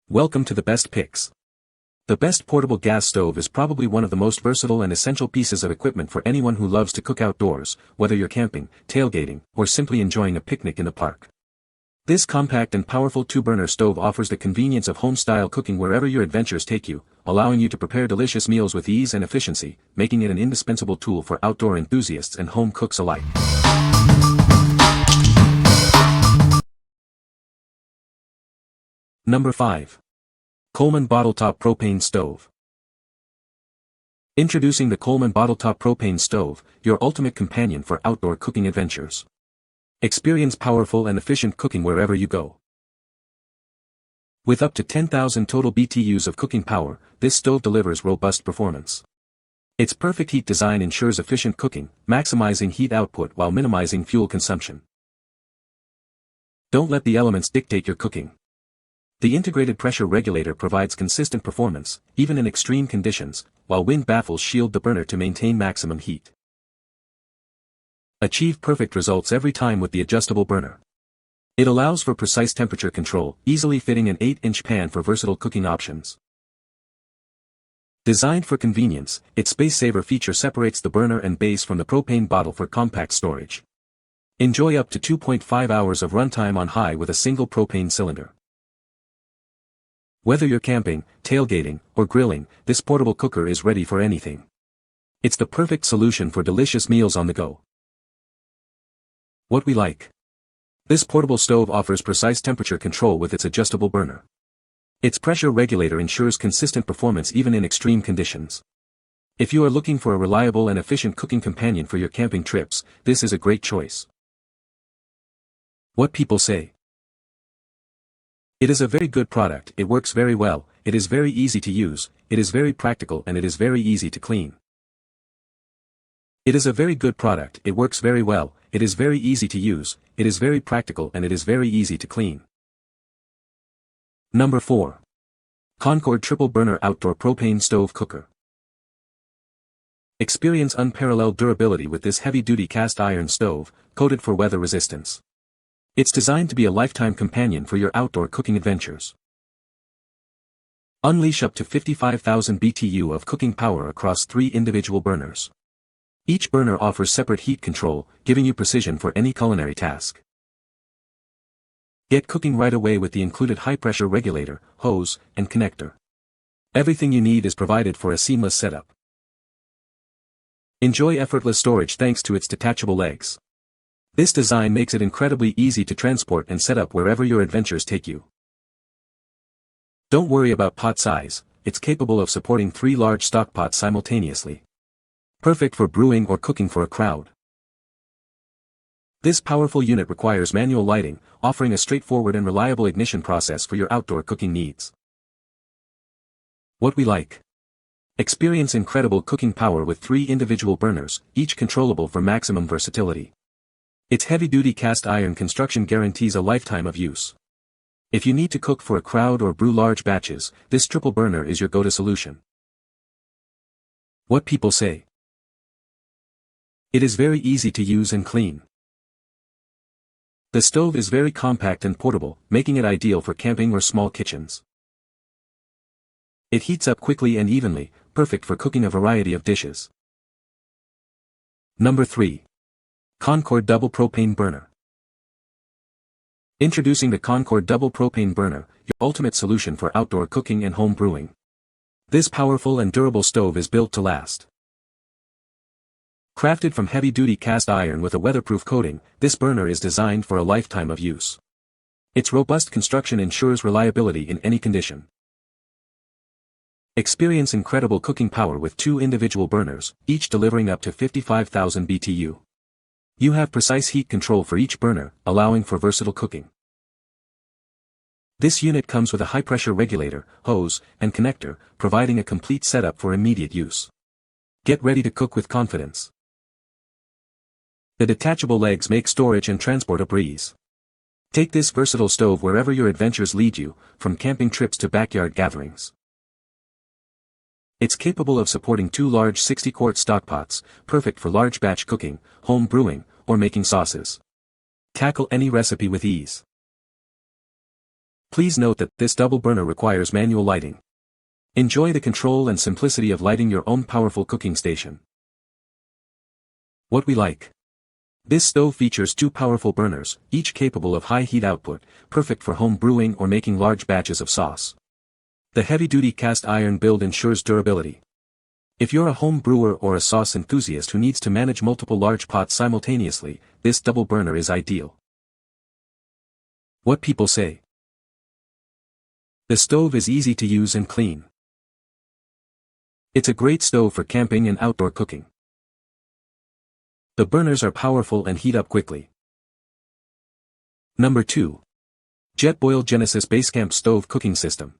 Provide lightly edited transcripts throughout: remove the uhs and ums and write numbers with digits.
Welcome to the Best Picks. The Best Portable Gas Stove is probably one of the most versatile and essential pieces of equipment for anyone who loves to cook outdoors, whether you're camping, tailgating, or simply enjoying a picnic in the park. This compact and powerful two-burner stove offers the convenience of home-style cooking wherever your adventures take you, allowing you to prepare delicious meals with ease and efficiency, making it an indispensable tool for outdoor enthusiasts and home cooks alike. Number 5. Coleman BottleTop Propane Stove. Introducing the Coleman BottleTop Propane Stove, your ultimate companion for outdoor cooking adventures. Experience powerful and efficient cooking wherever you go. With up to 10,000 total BTUs of cooking power, this stove delivers robust performance. Its perfect heat design ensures efficient cooking, maximizing heat output while minimizing fuel consumption. Don't let the elements dictate your cooking. The integrated pressure regulator provides consistent performance, even in extreme conditions, while wind baffles shield the burner to maintain maximum heat. Achieve perfect results every time with the adjustable burner. It allows for precise temperature control, easily fitting an 8-inch pan for versatile cooking options. Designed for convenience, its space-saver feature separates the burner and base from the propane bottle for compact storage. Enjoy up to 2.5 hours of runtime on high with a single propane cylinder. Whether you're camping, tailgating, or grilling, this portable cooker is ready for anything. It's the perfect solution for delicious meals on the go. What we like. This portable stove offers precise temperature control with its adjustable burner. Its pressure regulator ensures consistent performance even in extreme conditions. If you are looking for a reliable and efficient cooking companion for your camping trips, this is a great choice. What people say. It is a very good product, it works very well, it is very easy to use, it is very practical and it is very easy to clean. It is a very good product, it works very well, it is very easy to use, it is very practical and it is very easy to clean. Number 4. Concord Triple Burner Outdoor Propane Stove Cooker. Experience unparalleled durability with this heavy-duty cast iron stove, coated for weather resistance. It's designed to be a lifetime companion for your outdoor cooking adventures. Unleash up to 55,000 BTU of cooking power across 3 individual burners. Each burner offers separate heat control, giving you precision for any culinary task. Get cooking right away with the included high-pressure regulator, hose, and connector. Everything you need is provided for a seamless setup. Enjoy effortless storage thanks to its detachable legs. This design makes it incredibly easy to transport and set up wherever your adventures take you. Don't worry about pot size, it's capable of supporting 3 large stock pots simultaneously. Perfect for brewing or cooking for a crowd. This powerful unit requires manual lighting, offering a straightforward and reliable ignition process for your outdoor cooking needs. What we like. Experience incredible cooking power with 3 individual burners, each controllable for maximum versatility. Its heavy-duty cast iron construction guarantees a lifetime of use. If you need to cook for a crowd or brew large batches, this triple burner is your go-to solution. What people say. It is very easy to use and clean. The stove is very compact and portable, making it ideal for camping or small kitchens. It heats up quickly and evenly, perfect for cooking a variety of dishes. Number 3. Concord Double Propane Burner. Introducing the Concord Double Propane Burner, your ultimate solution for outdoor cooking and home brewing. This powerful and durable stove is built to last. Crafted from heavy-duty cast iron with a weatherproof coating, this burner is designed for a lifetime of use. Its robust construction ensures reliability in any condition. Experience incredible cooking power with 2 individual burners, each delivering up to 55,000 BTU. You have precise heat control for each burner, allowing for versatile cooking. This unit comes with a high-pressure regulator, hose, and connector, providing a complete setup for immediate use. Get ready to cook with confidence. The detachable legs make storage and transport a breeze. Take this versatile stove wherever your adventures lead you, from camping trips to backyard gatherings. It's capable of supporting 2 large 60-quart stockpots, perfect for large batch cooking, home brewing, or making sauces. Tackle any recipe with ease. Please note that this double burner requires manual lighting. Enjoy the control and simplicity of lighting your own powerful cooking station. What we like. This stove features 2 powerful burners, each capable of high heat output, perfect for home brewing or making large batches of sauce. The heavy-duty cast iron build ensures durability. If you're a home brewer or a sauce enthusiast who needs to manage multiple large pots simultaneously, this double burner is ideal. What people say. The stove is easy to use and clean. It's a great stove for camping and outdoor cooking. The burners are powerful and heat up quickly. Number 2. Jetboil Genesis Basecamp Stove Cooking System.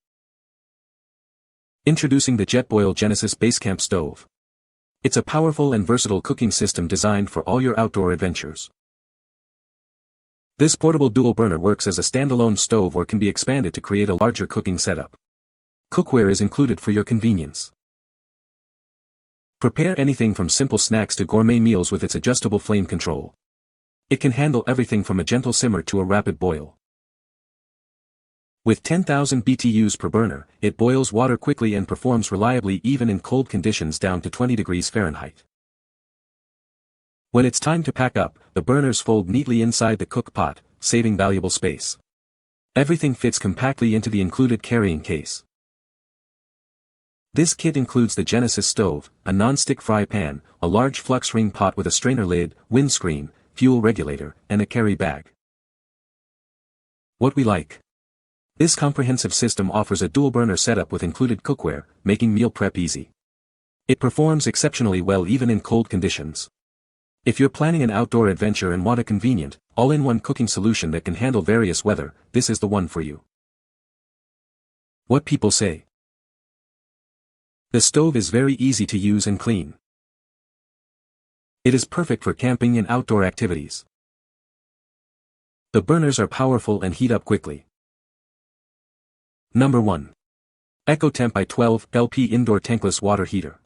Introducing the Jetboil Genesis Basecamp Stove. It's a powerful and versatile cooking system designed for all your outdoor adventures. This portable dual burner works as a standalone stove or can be expanded to create a larger cooking setup. Cookware is included for your convenience. Prepare anything from simple snacks to gourmet meals with its adjustable flame control. It can handle everything from a gentle simmer to a rapid boil. With 10,000 BTUs per burner, it boils water quickly and performs reliably even in cold conditions down to 20 degrees Fahrenheit. When it's time to pack up, the burners fold neatly inside the cook pot, saving valuable space. Everything fits compactly into the included carrying case. This kit includes the Genesis stove, a non-stick fry pan, a large flux ring pot with a strainer lid, windscreen, fuel regulator, and a carry bag. What we like. This comprehensive system offers a dual burner setup with included cookware, making meal prep easy. It performs exceptionally well even in cold conditions. If you're planning an outdoor adventure and want a convenient, all-in-one cooking solution that can handle various weather, this is the one for you. What people say. The stove is very easy to use and clean. It is perfect for camping and outdoor activities. The burners are powerful and heat up quickly. Number 1. Eccotemp i12 LP Indoor Tankless Water Heater.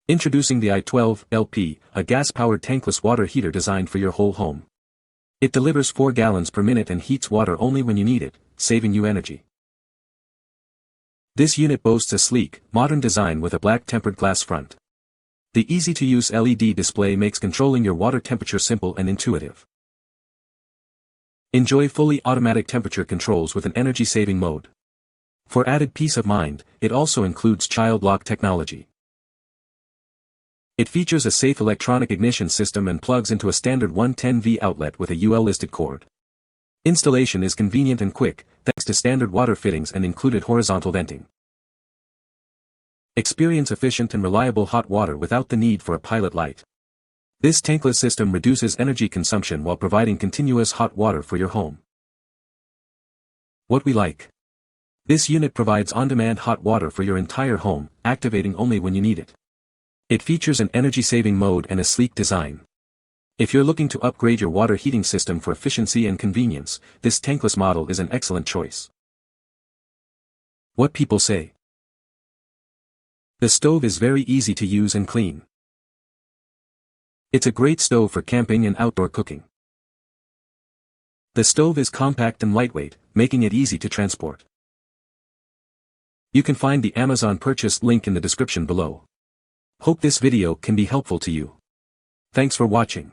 Introducing the i12 LP, a gas-powered tankless water heater designed for your whole home. It delivers 4 gallons per minute and heats water only when you need it, saving you energy. This unit boasts a sleek, modern design with a black tempered glass front. The easy-to-use LED display makes controlling your water temperature simple and intuitive. Enjoy fully automatic temperature controls with an energy-saving mode. For added peace of mind, it also includes child lock technology. It features a safe electronic ignition system and plugs into a standard 110V outlet with a UL-listed cord. Installation is convenient and quick, thanks to standard water fittings and included horizontal venting. Experience efficient and reliable hot water without the need for a pilot light. This tankless system reduces energy consumption while providing continuous hot water for your home. What we like. This unit provides on-demand hot water for your entire home, activating only when you need it. It features an energy-saving mode and a sleek design. If you're looking to upgrade your water heating system for efficiency and convenience, this tankless model is an excellent choice. What people say. The stove is very easy to use and clean. It's a great stove for camping and outdoor cooking. The stove is compact and lightweight, making it easy to transport. You can find the Amazon purchase link in the description below. Hope this video can be helpful to you. Thanks for watching.